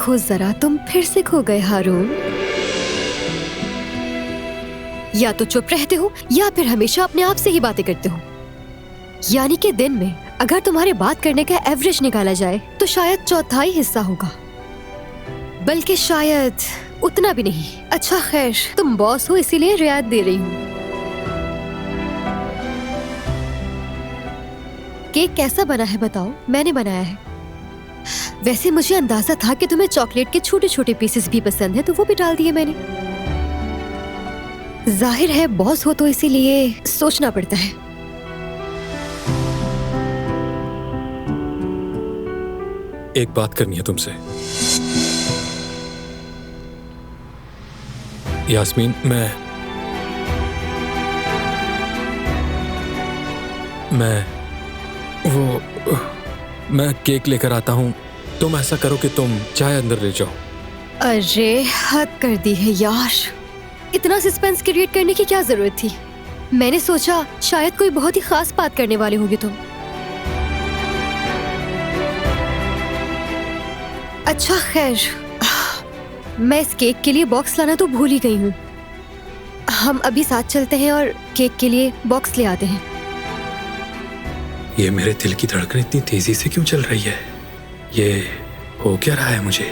देखो जरा, तुम फिर से खो गए हारून। या तो चुप रहते हो या फिर हमेशा अपने आप से ही बातें करते हो। यानी कि दिन में अगर तुम्हारे बात करने का एवरेज निकाला जाए तो शायद चौथाई हिस्सा होगा, बल्कि शायद उतना भी नहीं। अच्छा खैर, तुम बॉस हो इसीलिए रियायत दे रही हूँ। केक कैसा बना है बताओ? मैंने बनाया है। वैसे मुझे अंदाजा था कि तुम्हें चॉकलेट के छोटे छोटे पीसेस भी पसंद है, तो वो भी डाल दिए मैंने। जाहिर है बॉस हो तो इसीलिए सोचना पड़ता है। एक बात करनी है तुमसे यास्मीन। मैं केक लेकर आता हूँ। तुम ऐसा करो कि तुम चाय अंदर ले जाओ। अरे हद कर दी है यार, इतना सस्पेंस क्रिएट करने की क्या जरूरत थी? मैंने सोचा शायद कोई बहुत ही खास बात करने वाले होगी तुम। अच्छा खैर, मैं इस केक के लिए बॉक्स लाना तो भूल ही गई हूँ। हम अभी साथ चलते हैं और केक के लिए बॉक्स ले आते हैं। ये मेरे दिल की धड़कन इतनी तेजी से क्यों चल रही है? ये हो क्या रहा है मुझे?